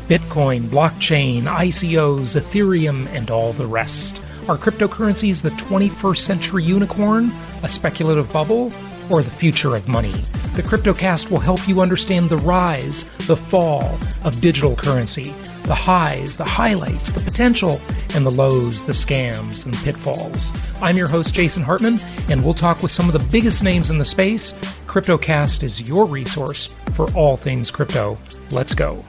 Bitcoin, blockchain, ICOs, Ethereum, and all the rest. Are cryptocurrencies the 21st century unicorn, a speculative bubble, or the future of money? The CryptoCast will help you understand the rise, the fall of digital currency, the highs, the highlights, the potential, and the lows, the scams, and pitfalls. I'm your host, Jason Hartman, and we'll talk with some of the biggest names in the space. CryptoCast is your resource for all things crypto. Let's go.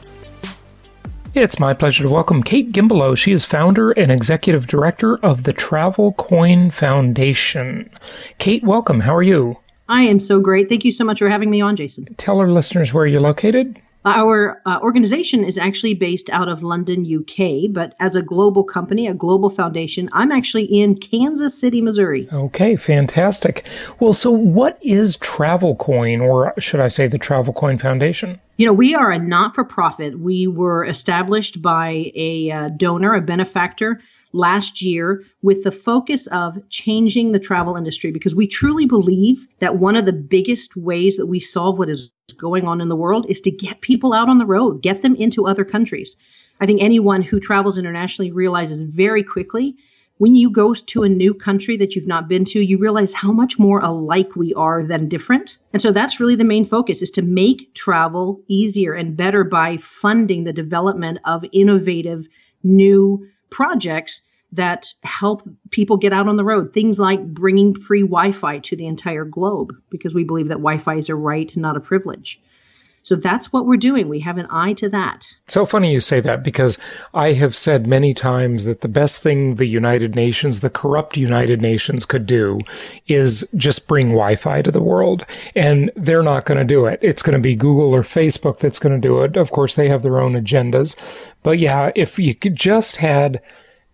It's my pleasure to welcome Kate Guimbellot. She is founder and executive director of the TravelCoin Foundation. Kate, welcome. How are you? I am so great. Thank you so much for having me on, Jason. Tell our listeners where you're located. Our organization is actually based out of London, UK, but as a global company, a global foundation, I'm actually in Kansas City, Missouri. Okay, fantastic. Well, so what is TravelCoin, or should I say the TravelCoin Foundation? You know, we are a not-for-profit. We were established by a donor, a benefactor, last year with the focus of changing the travel industry, because we truly believe that one of the biggest ways that we solve what is going on in the world is to get people out on the road, get them into other countries. I think anyone who travels internationally realizes very quickly when you go to a new country that you've not been to, you realize how much more alike we are than different. And so that's really the main focus, is to make travel easier and better by funding the development of innovative new projects that help people get out on the road. Things like bringing free Wi-Fi to the entire globe, because we believe that Wi-Fi is a right, not a privilege. So that's what we're doing. We have an eye to that. So funny you say that, because I have said many times that the best thing the United Nations, the corrupt United Nations, could do is just bring Wi-Fi to the world. And they're not going to do it. It's going to be Google or Facebook that's going to do it. Of course, they have their own agendas. But yeah, if you could just had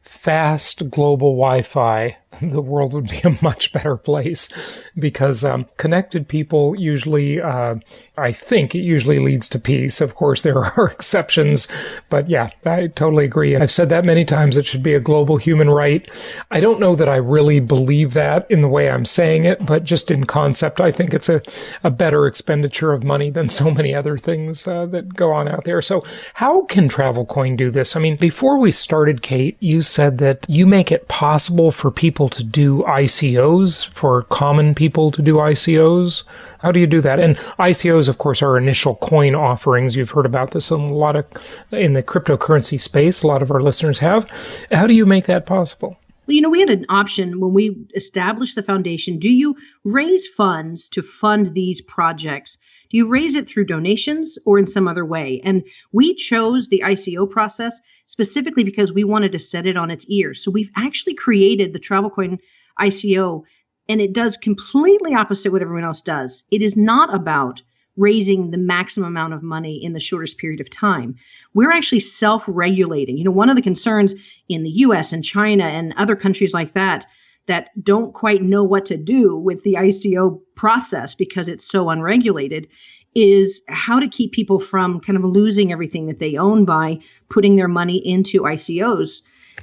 fast global Wi-Fi, the world would be a much better place, because connected people usually, I think it usually leads to peace. Of course, there are exceptions, but yeah, I totally agree. I've said that many times. It should be a global human right. I don't know that I really believe that in the way I'm saying it, but just in concept, I think it's a better expenditure of money than so many other things that go on out there. So how can TravelCoin do this? I mean, before we started, Kate, you said that you make it possible for people to do ICOs, for common people to do ICOs. How do you do that? And ICOs, of course, are initial coin offerings. You've heard about this in the cryptocurrency space. A lot of our listeners have. How do you make that possible? Well, you know, we had an option when we established the foundation. Do you raise funds to fund these projects? Do you raise it through donations or in some other way? And we chose the ICO process specifically because we wanted to set it on its ear. So we've actually created the TravelCoin ICO, and it does completely opposite what everyone else does. It is not about raising the maximum amount of money in the shortest period of time. We're actually self-regulating. You know, one of the concerns in the US and China and other countries like that don't quite know what to do with the ICO process because it's so unregulated, is how to keep people from kind of losing everything that they own by putting their money into ICOs.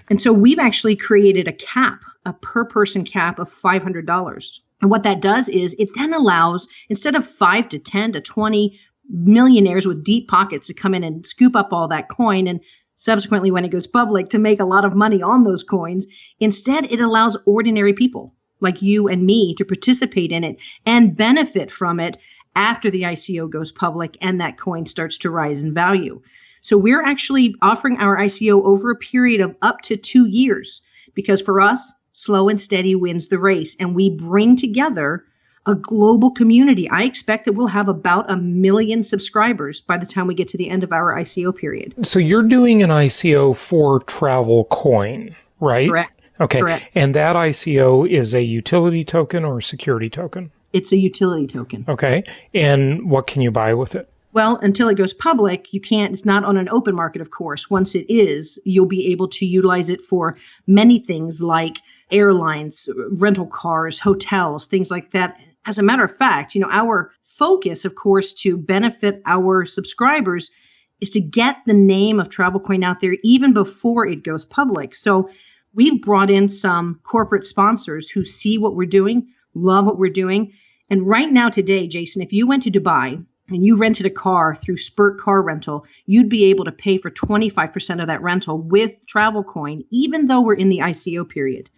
And so we've actually created a cap, a per person cap of $500. And what that does is it then allows, instead of 5 to 10 to 20 millionaires with deep pockets to come in and scoop up all that coin, and subsequently when it goes public to make a lot of money on those coins, instead it allows ordinary people like you and me to participate in it and benefit from it after the ICO goes public and that coin starts to rise in value. So we're actually offering our ICO over a period of up to 2 years, because for us, slow and steady wins the race, and we bring together a global community. I expect that we'll have about 1 million subscribers by the time we get to the end of our ICO period. So you're doing an ICO for TravelCoin, right? Correct. Okay. Correct. And that ICO is a utility token or a security token? It's a utility token. Okay. And what can you buy with it? Well, until it goes public, you can't. It's not on an open market, of course. Once it is, you'll be able to utilize it for many things like airlines, rental cars, hotels, things like that. As a matter of fact, you know, our focus, of course, to benefit our subscribers is to get the name of TravelCoin out there even before it goes public. So we've brought in some corporate sponsors who see what we're doing, love what we're doing. And right now today, Jason, if you went to Dubai and you rented a car through Spurt Car Rental, you'd be able to pay for 25% of that rental with TravelCoin, even though we're in the ICO period.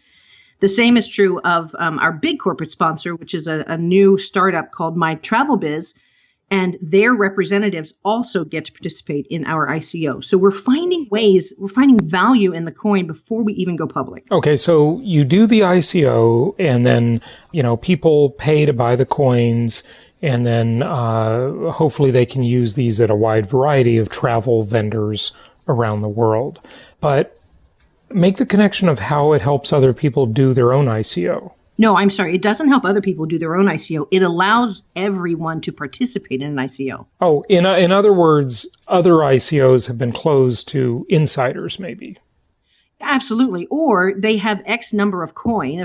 The same is true of our big corporate sponsor, which is a new startup called My Travel Biz, and their representatives also get to participate in our ICO. So we're finding value in the coin before we even go public. Okay, so you do the ICO, and then, people pay to buy the coins, and then hopefully they can use these at a wide variety of travel vendors around the world. But make the connection of how it helps other people do their own ICO. No, I'm sorry. It doesn't help other people do their own ICO. It allows everyone to participate in an ICO. Oh, in other words, other ICOs have been closed to insiders, maybe. Absolutely. Or they have X number of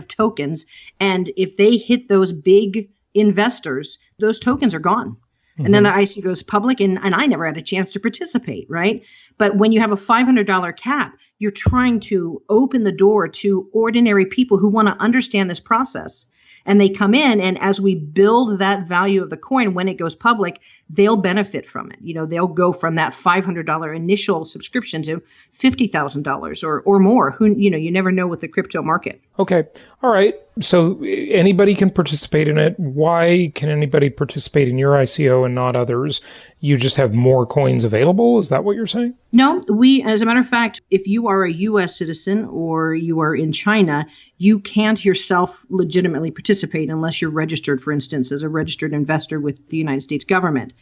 tokens, and if they hit those big investors, those tokens are gone. And then the ICO goes public, and I never had a chance to participate, right? But when you have a $500 cap, you're trying to open the door to ordinary people who want to understand this process. And they come in, and as we build that value of the coin, when it goes public, they'll benefit from it. They'll go from that $500 initial subscription to $50,000 or more. You never know with the crypto market. Okay. All right. So anybody can participate in it. Why can anybody participate in your ICO and not others? You just have more coins available? Is that what you're saying? No, as a matter of fact, if you are a U.S. citizen or you are in China, you can't yourself legitimately participate unless you're registered, for instance, as a registered investor with the United States government.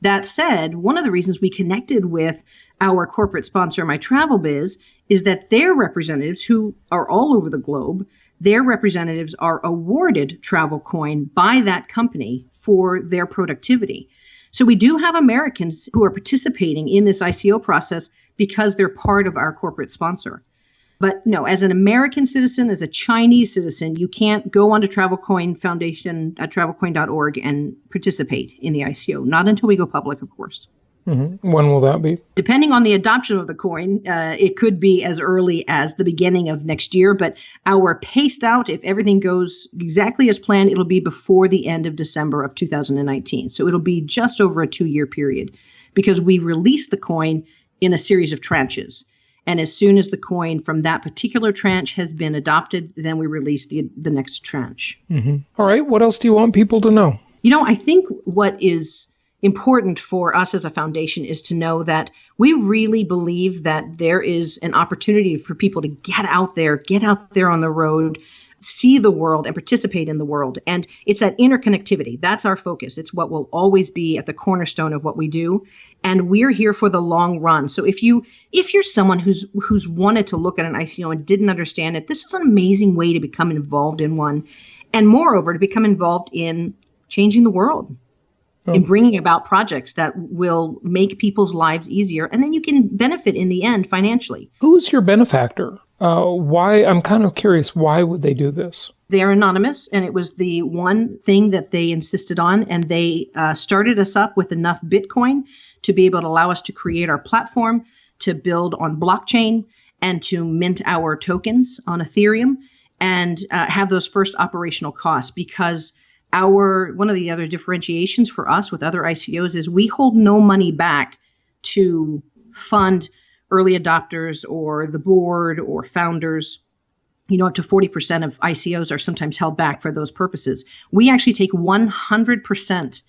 That said, one of the reasons we connected with our corporate sponsor, My Travel Biz, is that their representatives, who are all over the globe, their representatives are awarded TravelCoin by that company for their productivity. So we do have Americans who are participating in this ICO process because they're part of our corporate sponsor. But no, as an American citizen, as a Chinese citizen, you can't go onto TravelCoin Foundation at travelcoin.org and participate in the ICO. Not until we go public, of course. Mm-hmm. When will that be? Depending on the adoption of the coin, it could be as early as the beginning of next year. But our paced out, if everything goes exactly as planned, it'll be before the end of December of 2019. So it'll be just over a 2-year period because we release the coin in a series of tranches. And as soon as the coin from that particular tranche has been adopted, then we release the next tranche. Mm-hmm. All right. What else do you want people to know? I think what is important for us as a foundation is to know that we really believe that there is an opportunity for people to get out there on the road, see the world and participate in the world. And it's that interconnectivity. That's our focus. It's what will always be at the cornerstone of what we do. And we're here for the long run. So if you're someone who's wanted to look at an ICO and didn't understand it, this is an amazing way to become involved in one. And moreover, to become involved in changing the world. In bringing about projects that will make people's lives easier. And then you can benefit in the end financially. Who's your benefactor? Why? I'm kind of curious, why would they do this? They're anonymous, and it was the one thing that they insisted on. And they started us up with enough Bitcoin to be able to allow us to create our platform, to build on blockchain, and to mint our tokens on Ethereum, and have those first operational costs. Because one of the other differentiations for us with other ICOs is we hold no money back to fund early adopters or the board or founders. Up to 40% of ICOs are sometimes held back for those purposes. We actually take 100%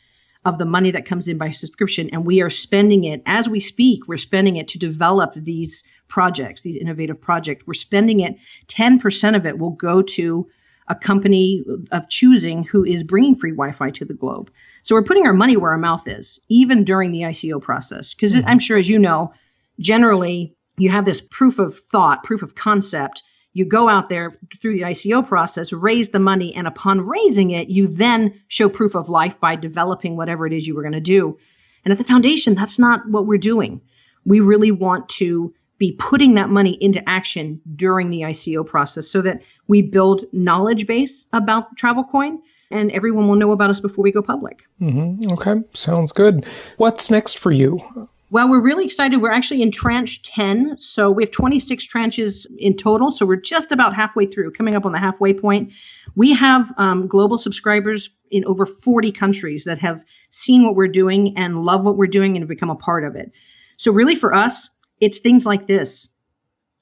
of the money that comes in by subscription, and we are spending it as we speak. We're spending it to develop these projects, these innovative projects. We're spending it, 10% of it will go to a company of choosing who is bringing free Wi-Fi to the globe. So we're putting our money where our mouth is, even during the ICO process. Because I'm sure, as you know, generally you have this proof of thought, proof of concept. You go out there through the ICO process, raise the money, and upon raising it, you then show proof of life by developing whatever it is you were going to do. And at the foundation, that's not what we're doing. We really want to be putting that money into action during the ICO process so that we build knowledge base about TravelCoin and everyone will know about us before we go public. Mm-hmm. Okay, sounds good. What's next for you? Well, we're really excited. We're actually in tranche 10. So we have 26 tranches in total. So we're just about halfway through, coming up on the halfway point. We have global subscribers in over 40 countries that have seen what we're doing and love what we're doing and have become a part of it. So really for us, it's things like this.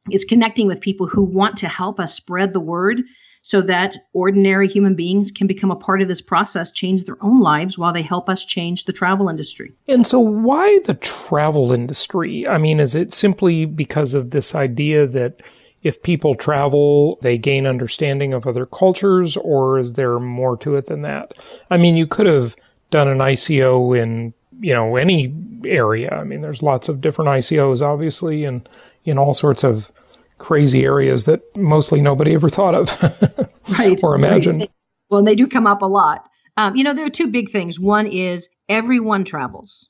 It's connecting with people who want to help us spread the word so that ordinary human beings can become a part of this process, change their own lives while they help us change the travel industry. And so why the travel industry? I mean, is it simply because of this idea that if people travel, they gain understanding of other cultures, or is there more to it than that? I mean, you could have done an ICO in, any area. I mean, there's lots of different ICOs, obviously, and in all sorts of crazy areas that mostly nobody ever thought of right, or imagined. Right. Well, they do come up a lot. There are two big things. One is everyone travels.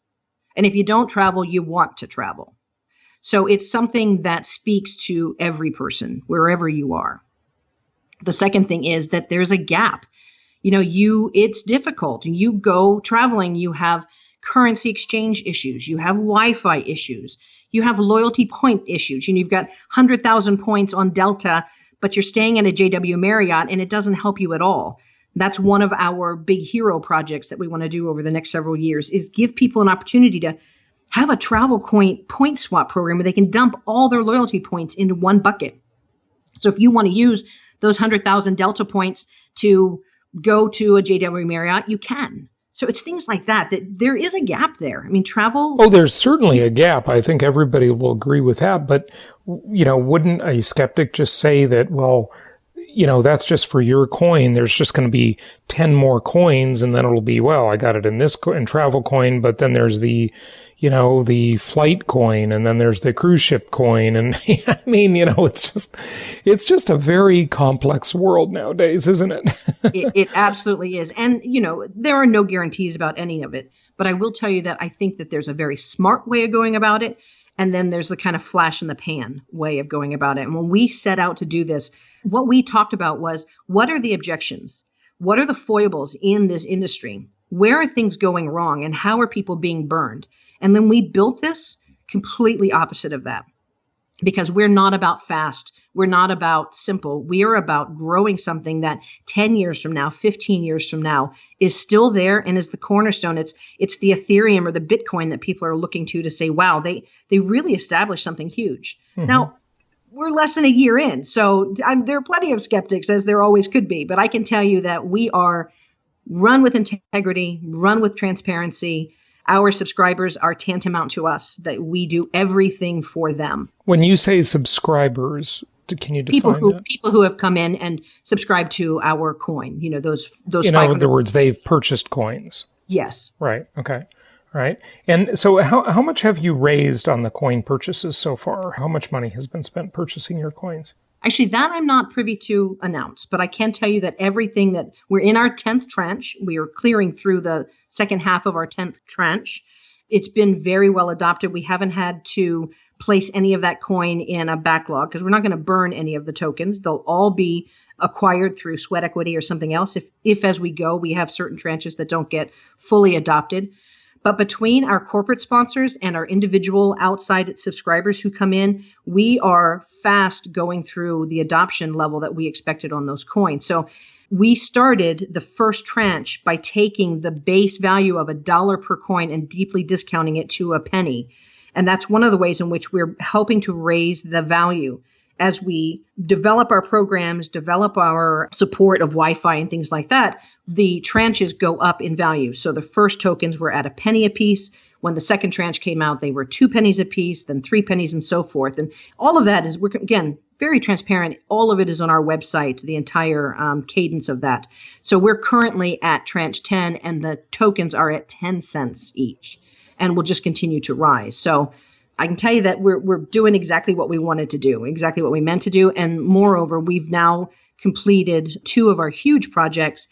And if you don't travel, you want to travel. So it's something that speaks to every person, wherever you are. The second thing is that there's a gap. It's difficult. You go traveling, you have currency exchange issues, you have Wi-Fi issues, you have loyalty point issues. You've got 100,000 points on Delta, but you're staying at a JW Marriott and it doesn't help you at all. That's one of our big hero projects that we want to do over the next several years, is give people an opportunity to have a TravelCoin point swap program where they can dump all their loyalty points into one bucket. So if you want to use those 100,000 Delta points to go to a JW Marriott, you can. So it's things like that there is a gap there. I mean, travel. Oh, there's certainly a gap. I think everybody will agree with that. But, wouldn't a skeptic just say that, well, that's just for your coin. There's just going to be 10 more coins, and then it'll be, well, I got it in this in TravelCoin, but then there's the, the flight coin, and then there's the cruise ship coin. And I mean, it's just a very complex world nowadays, isn't it? It absolutely is. And, there are no guarantees about any of it. But I will tell you that I think that there's a very smart way of going about it. And then there's the kind of flash in the pan way of going about it. And when we set out to do this, what we talked about was, what are the objections? What are the foibles in this industry? Where are things going wrong? And how are people being burned? And then we built this completely opposite of that. Because we're not about fast. We're not about simple. We are about growing something that 10 years from now, 15 years from now is still there and is the cornerstone. It's the Ethereum or the Bitcoin that people are looking to say, wow, they really established something huge. Mm-hmm. Now, we're less than a year in. So there are plenty of skeptics, as there always could be. But I can tell you that we are run with integrity, run with transparency. Our subscribers are tantamount to us, that we do everything for them. When you say subscribers, can you define that? People who have come in and subscribed to our coin, those. In other words, they've purchased coins. Yes. Right. Okay. Right. And so how much have you raised on the coin purchases so far? How much money has been spent purchasing your coins? Actually, that I'm not privy to announce, but I can tell you that everything that we're in our 10th tranche, we are clearing through the second half of our 10th tranche. It's been very well adopted. We haven't had to place any of that coin in a backlog because we're not going to burn any of the tokens. They'll all be acquired through sweat equity or something else. If as we go, we have certain tranches that don't get fully adopted. But between our corporate sponsors and our individual outside subscribers who come in, we are fast going through the adoption level that we expected on those coins. So we started the first tranche by taking the base value of $1 per coin and deeply discounting it to a penny. And that's one of the ways in which we're helping to raise the value. As we develop our programs, develop our support of Wi-Fi and things like that, the tranches go up in value. So the first tokens were at a penny a piece. When the second tranche came out, they were 2 pennies a piece, then 3 pennies and so forth. And all of that is, we're again, very transparent. All of it is on our website, the entire cadence of that. So we're currently at tranche 10 and the tokens are at 10 cents each and will just continue to rise. So I can tell you that we're doing exactly what we wanted to do, exactly what we meant to do. And moreover, we've now completed 2 of our huge projects,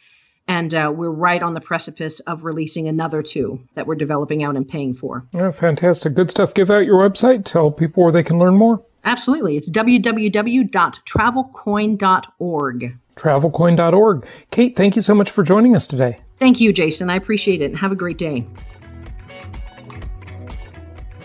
and we're right on the precipice of releasing another 2 that we're developing out and paying for. Oh, fantastic. Good stuff. Give out your website. Tell people where they can learn more. Absolutely. It's www.travelcoin.org. Travelcoin.org. Kate, thank you so much for joining us today. Thank you, Jason. I appreciate it. And have a great day.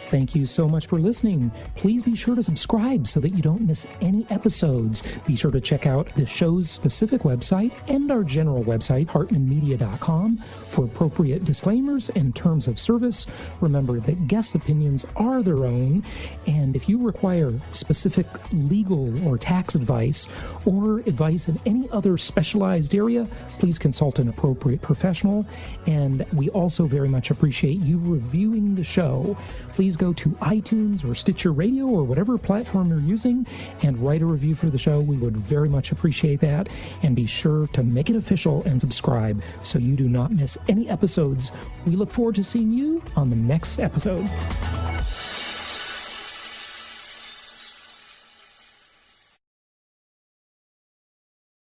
Thank you so much for listening. Please be sure to subscribe so that you don't miss any episodes. Be sure to check out the show's specific website and our general website, hartmanmedia.com, for appropriate disclaimers and terms of service. Remember that guest opinions are their own, and if you require specific legal or tax advice or advice in any other specialized area, please consult an appropriate professional. And we also very much appreciate you reviewing the show. Please go to iTunes or Stitcher Radio or whatever platform you're using and write a review for the show. We would very much appreciate that. And be sure to make it official and subscribe so you do not miss any episodes. We look forward to seeing you on the next episode.